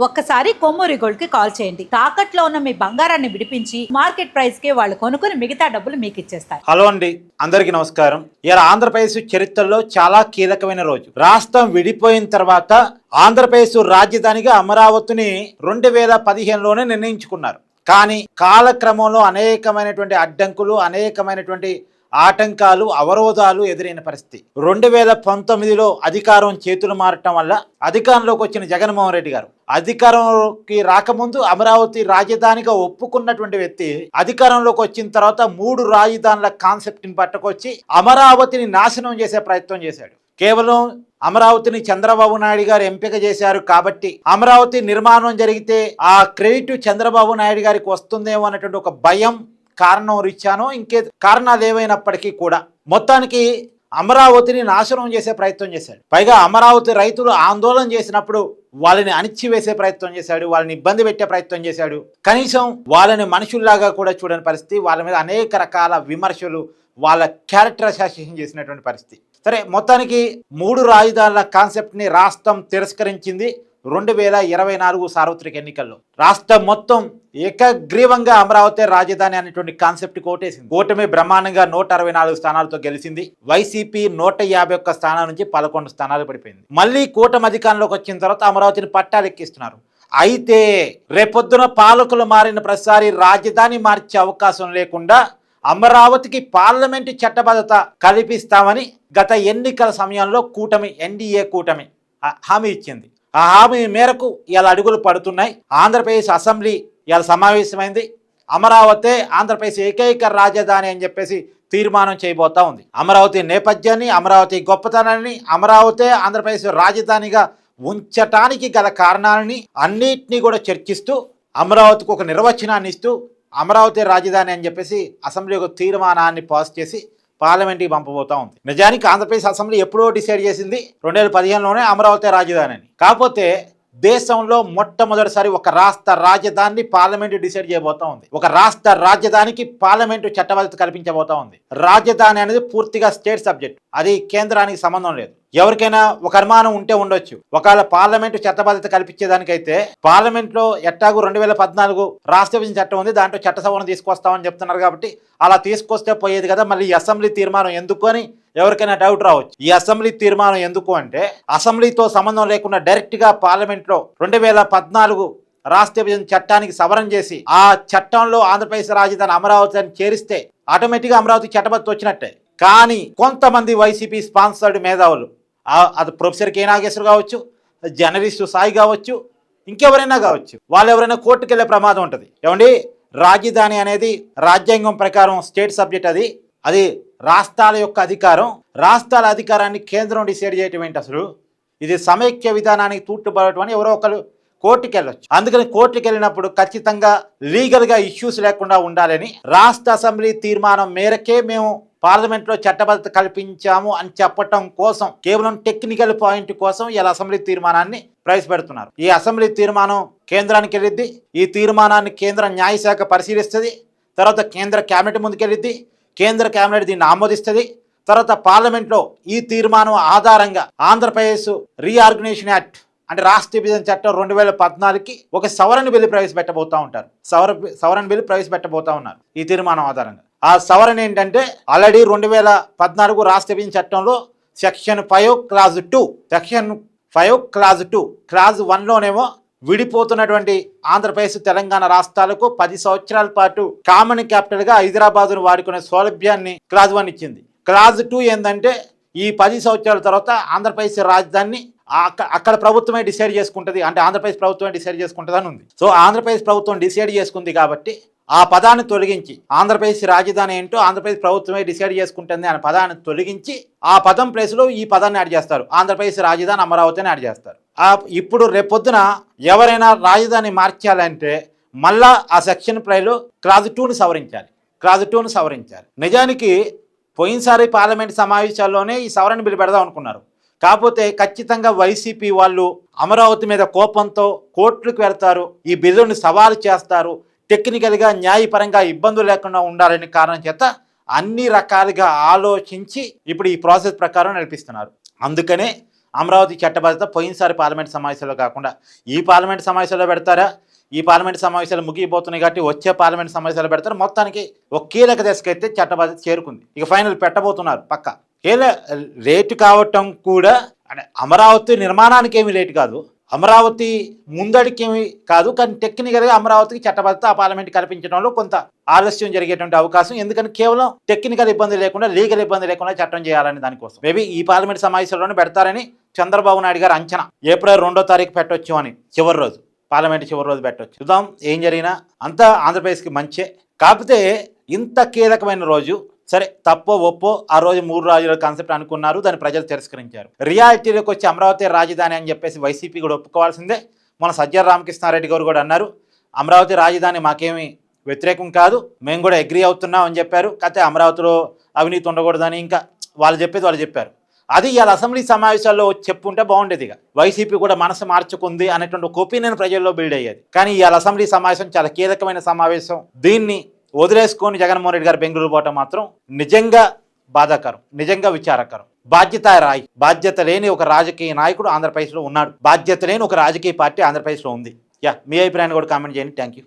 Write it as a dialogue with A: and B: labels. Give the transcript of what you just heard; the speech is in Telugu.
A: ఒక్కసారి కొమ్మూరి గోల్డ్ కి కాల్ చేయండి. తాకట్లో ఉన్న మీ బంగారాన్ని విడిపించి మార్కెట్ ప్రైస్ కి వాళ్ళు కొనుక్కుని మిగతా డబ్బులు మీకు ఇచ్చేస్తారు.
B: హలో అండి, అందరికీ నమస్కారం. ఇలా ఆంధ్రప్రదేశ్ చరిత్రలో చాలా కీలకమైన రోజు. రాష్ట్రం విడిపోయిన తర్వాత ఆంధ్రప్రదేశ్ రాజధానిగా అమరావతిని 2015లోనే నిర్ణయించుకున్నారు. కానీ కాలక్రమంలో అనేకమైనటువంటి అడ్డంకులు, అనేకమైనటువంటి ఆటంకాలు, అవరోధాలు ఎదురైన పరిస్థితి. 2019లో అధికారం చేతులు మారటం వల్ల అధికారంలోకి వచ్చిన జగన్మోహన్ రెడ్డి గారు అధికారంలోకి రాకముందు అమరావతి రాజధానిగా ఒప్పుకున్నటువంటి వ్యక్తి అధికారంలోకి వచ్చిన తర్వాత 3 రాజధానుల కాన్సెప్ట్ని పట్టుకొచ్చి అమరావతిని నాశనం చేసే ప్రయత్నం చేశాడు. కేవలం అమరావతిని చంద్రబాబు నాయుడు గారు ఎంపిక చేశారు కాబట్టి అమరావతి నిర్మాణం జరిగితే ఆ క్రెడిట్ చంద్రబాబు నాయుడు గారికి వస్తుందేమో అన్నటువంటి ఒక భయం కారణం రీత్యానో ఇంకే కారణాలు ఏవైనప్పటికీ కూడా మొత్తానికి అమరావతిని నాశనం చేసే ప్రయత్నం చేశాడు. పైగా అమరావతి రైతులు ఆందోళన చేసినప్పుడు వాళ్ళని అణిచివేసే ప్రయత్నం చేశాడు, వాళ్ళని ఇబ్బంది పెట్టే ప్రయత్నం చేశాడు. కనీసం వాళ్ళని మనుషుల్లాగా కూడా చూడని పరిస్థితి, వాళ్ళ మీద అనేక రకాల విమర్శలు, వాళ్ళ క్యారెక్టర్ అసాసినేషన్ చేసినటువంటి పరిస్థితి. సరే, మొత్తానికి 3 రాజధానుల కాన్సెప్ట్ని రాష్ట్రం తిరస్కరించింది. 2024 సార్వత్రిక ఎన్నికల్లో రాష్ట్రం మొత్తం ఏకగ్రీవంగా అమరావతి రాజధాని అనేటువంటి కాన్సెప్ట్ కోటేసింది. కూటమి బ్రహ్మాండంగా 164 స్థానాలతో గెలిచింది. వైసీపీ 151 స్థానాల నుంచి 11 స్థానాలు పడిపోయింది. మళ్ళీ కూటమి అధికారంలోకి వచ్చిన తర్వాత అమరావతిని పట్టాలెక్కిస్తున్నారు. అయితే రేపొద్దున పాలకులు మారిన ప్రతిసారి రాజధాని మార్చే అవకాశం లేకుండా అమరావతికి పార్లమెంటు చట్టబద్ధత కల్పిస్తామని గత ఎన్నికల సమయంలో ఎన్డీఏ కూటమి హామీ ఇచ్చింది. ఆ హామీ మేరకు ఇలా అడుగులు పడుతున్నాయి. ఆంధ్రప్రదేశ్ అసెంబ్లీ ఇలా సమావేశమైంది. అమరావతి ఆంధ్రప్రదేశ్ ఏకైక రాజధాని అని చెప్పేసి తీర్మానం చేయబోతా ఉంది. అమరావతి నేపథ్యాన్ని, అమరావతి గొప్పతనాన్ని, అమరావతి ఆంధ్రప్రదేశ్ రాజధానిగా ఉంచటానికి గల కారణాలని అన్నిటినీ కూడా చర్చిస్తూ అమరావతికి ఒక నిర్వచనాన్ని ఇస్తూ అమరావతి రాజధాని అని చెప్పేసి అసెంబ్లీ ఒక తీర్మానాన్ని పాస్ చేసి పార్లమెంట్కి పంపబోతా ఉంది. నిజానికి ఆంధ్రప్రదేశ్ అసెంబ్లీ ఎప్పుడో డిసైడ్ చేసింది 2015లోనే అమరావతి రాజధాని అని. కాకపోతే దేశంలో మొట్టమొదటిసారి ఒక రాష్ట్ర రాజధానిని పార్లమెంటు డిసైడ్ చేయబోతా ఉంది. ఒక రాష్ట్ర రాజధానికి పార్లమెంటు చట్టబద్ధత కల్పించబోతా ఉంది. రాజధాని అనేది పూర్తిగా స్టేట్ సబ్జెక్ట్, అది కేంద్రానికి సంబంధం లేదు. ఎవరికైనా ఒక అనుమానం ఉంటే ఉండొచ్చు, ఒకవేళ పార్లమెంటు చట్టబద్ధత కల్పించేదానికైతే పార్లమెంట్లో ఎట్టాగు 2014 రాష్ట్ర విభజన చట్టం ఉంది, దాంట్లో చట్ట సవరణ తీసుకొస్తామని చెప్తున్నారు. కాబట్టి అలా తీసుకొస్తే పోయేది కదా, మళ్ళీ ఈ అసెంబ్లీ తీర్మానం ఎందుకు అని ఎవరికైనా డౌట్ రావచ్చు. ఈ అసెంబ్లీ తీర్మానం ఎందుకు అంటే అసెంబ్లీతో సంబంధం లేకుండా డైరెక్ట్గా పార్లమెంట్లో 2014 రాష్ట్ర విభజన చట్టానికి సవరణ చేసి ఆ చట్టంలో ఆంధ్రప్రదేశ్ రాజధాని అమరావతిని చేరిస్తే ఆటోమేటిక్గా అమరావతి చట్టబద్ధత వచ్చినట్టే. కానీ కొంతమంది వైసీపీ స్పాన్సర్డ్ మేధావులు, అది ప్రొఫెసర్ కే నాగేశ్వర్ కావచ్చు, జర్నలిస్టు సాయి కావచ్చు, ఇంకెవరైనా కావచ్చు, వాళ్ళు ఎవరైనా కోర్టుకు వెళ్ళే ప్రమాదం ఉంటుంది. ఏమండి, రాజధాని అనేది రాజ్యాంగం ప్రకారం స్టేట్ సబ్జెక్ట్, అది రాష్ట్రాల యొక్క అధికారం. రాష్ట్రాల అధికారాన్ని కేంద్రం డిసైడ్ చేయటం ఏంటి అసలు? ఇది సమైక్య విధానానికి తూట్టుపడటం అని ఎవరో ఒకరు కోర్టుకు వెళ్ళొచ్చు. అందుకని కోర్టుకు వెళ్ళినప్పుడు ఖచ్చితంగా లీగల్గా ఇష్యూస్ లేకుండా ఉండాలని రాష్ట్ర అసెంబ్లీ తీర్మానం మేరకే మేము పార్లమెంట్లో చట్టబద్ధత కల్పించాము అని చెప్పటం కోసం, కేవలం టెక్నికల్ పాయింట్ కోసం ఇలా అసెంబ్లీ తీర్మానాన్ని ప్రవేశపెడుతున్నారు. ఈ అసెంబ్లీ తీర్మానం కేంద్రానికి వెళ్ళిద్ది. ఈ తీర్మానాన్ని కేంద్ర న్యాయశాఖ పరిశీలిస్తుంది. తర్వాత కేంద్ర కేబినెట్ ముందుకెళ్ళిద్ది. కేంద్ర కేబినెట్ దీన్ని ఆమోదిస్తుంది. తర్వాత పార్లమెంట్లో ఈ తీర్మానం ఆధారంగా ఆంధ్రప్రదేశ్ రీఆర్గనైజేషన్ యాక్ట్ అంటే రాష్ట్ర విభజన చట్టం 2014కి ఒక సవరణ బిల్లు ప్రవేశపెట్టబోతా ఉంటారు. సవరణ బిల్లు ప్రవేశపెట్టబోతా ఉన్నారు ఈ తీర్మానం ఆధారంగా. ఆ సవరణ ఏంటంటే ఆల్రెడీ 2014 రాష్ట్ర విభజన చట్టంలో సెక్షన్ 5 క్లాజ్ 2 క్లాజ్ 1లోనేమో విడిపోతున్నటువంటి ఆంధ్రప్రదేశ్ తెలంగాణ రాష్ట్రాలకు 10 సంవత్సరాల పాటు కామన్ క్యాపిటల్గా హైదరాబాదును వాడుకునే సౌలభ్యాన్ని క్లాజ్ 1 ఇచ్చింది. క్లాజ్ 2 ఏంటంటే ఈ 10 సంవత్సరాల తర్వాత ఆంధ్రప్రదేశ్ రాజధానిని అక్కడ ప్రభుత్వమే డిసైడ్ చేసుకుంటుంది, అంటే ఆంధ్రప్రదేశ్ ప్రభుత్వమే డిసైడ్ చేసుకుంటుంది అని ఉంది. సో ఆంధ్రప్రదేశ్ ప్రభుత్వం డిసైడ్ చేసుకుంది కాబట్టి ఆ పదాన్ని తొలగించి ఆంధ్రప్రదేశ్ రాజధాని ఏంటో ఆంధ్రప్రదేశ్ ప్రభుత్వమే డిసైడ్ చేసుకుంటుంది అనే పదాన్ని తొలగించి ఆ పదం ప్లేస్లో ఈ పదాన్ని యాడ్ చేస్తారు. ఆంధ్రప్రదేశ్ రాజధాని అమరావతిని యాడ్ చేస్తారు. ఇప్పుడు రేపొద్దున ఎవరైనా రాజధాని మార్చాలంటే మళ్ళా ఆ సెక్షన్ ప్రైలో క్లాజ్ 2ని సవరించాలి. నిజానికి పోయినసారి పార్లమెంట్ సమావేశాల్లోనే ఈ సవరణ బిల్లు పెడదాం అనుకున్నారు. కాకపోతే ఖచ్చితంగా వైసీపీ వాళ్ళు అమరావతి మీద కోపంతో కోర్టులకు వెళ్తారు, ఈ బిల్లుని సవాలు చేస్తారు, టెక్నికల్గా న్యాయపరంగా ఇబ్బందులు లేకుండా ఉండాలనే కారణం చేత అన్ని రకాలుగా ఆలోచించి ఇప్పుడు ఈ ప్రాసెస్ ప్రకారం నడిపిస్తున్నారు. అందుకనే అమరావతి చట్టబద్ధత పోయినసారి పార్లమెంట్ సమావేశాల్లో కాకుండా ఈ పార్లమెంట్ సమావేశాల్లో పెడతారా? ఈ పార్లమెంట్ సమావేశాలు ముగిపోతున్నాయి కాబట్టి వచ్చే పార్లమెంట్ సమావేశాలు పెడతారు. మొత్తానికి ఒక కీలక దశకైతే చట్టబద్ధత చేరుకుంది. ఇక ఫైనల్ పెట్టబోతున్నారు పక్క. రేటు కావటం కూడా అంటే అమరావతి నిర్మాణానికి ఏమీ లేటు కాదు, అమరావతి ముందడికి ఏమీ కాదు, కానీ టెక్నికల్గా అమరావతికి చట్టబద్ధత ఆ పార్లమెంట్ కల్పించడంలో కొంత ఆలస్యం జరిగేటువంటి అవకాశం. ఎందుకంటే కేవలం టెక్నికల్ ఇబ్బంది లేకుండా, లీగల్ ఇబ్బంది లేకుండా చట్టం చేయాలని దానికోసం మేబీ ఈ పార్లమెంట్ సమావేశంలోనే పెడతారని చంద్రబాబు నాయుడు గారు అంచనా. ఏప్రిల్ 2వ తారీఖు పెట్టొచ్చు అని, చివరి రోజు, పార్లమెంట్ చివరి రోజు పెట్టవచ్చు. చూద్దాం ఏం జరిగినా అంతా ఆంధ్రప్రదేశ్కి మంచే. కాకపోతే ఇంత కీలకమైన రోజు, సరే తప్పో ఒప్పో ఆ రోజు 3 రాజుల కాన్సెప్ట్ అనుకున్నారు, దాన్ని ప్రజలు తిరస్కరించారు. రియాలిటీలోకి వచ్చి అమరావతి రాజధాని అని చెప్పేసి వైసీపీ కూడా ఒప్పుకోవాల్సిందే. మన సజ్జల రామకృష్ణారెడ్డి గారు కూడా అన్నారు, అమరావతి రాజధాని మాకేమీ వ్యతిరేకం కాదు, మేము కూడా అగ్రీ అవుతున్నాం అని చెప్పారు. కాకపోతే అమరావతిలో అవినీతి ఉండకూడదని ఇంకా వాళ్ళు చెప్పేది వాళ్ళు చెప్పారు. అది ఇవాళ అసెంబ్లీ సమావేశాల్లో చెప్పుంటే బాగుండేది. ఇక వైసీపీ కూడా మనసు మార్చుకుంది అనేటువంటి ఒక ఒపీనియన్ ప్రజల్లో బిల్డ్ అయ్యేది. కానీ ఇవాళ అసెంబ్లీ సమావేశం చాలా కీలకమైన సమావేశం. దీన్ని వదిలేసుకొని జగన్మోహన్ రెడ్డి గారు బెంగళూరు పోవటం మాత్రం నిజంగా బాధాకరం, నిజంగా విచారకరం. బాధ్యత లేని ఒక రాజకీయ నాయకుడు ఆంధ్రప్రదేశ్లో ఉన్నాడు, బాధ్యత లేని ఒక రాజకీయ పార్టీ ఆంధ్రప్రదేశ్లో ఉంది. మీ అభిప్రాయాన్ని కూడా కామెంట్ చేయండి. Thank you.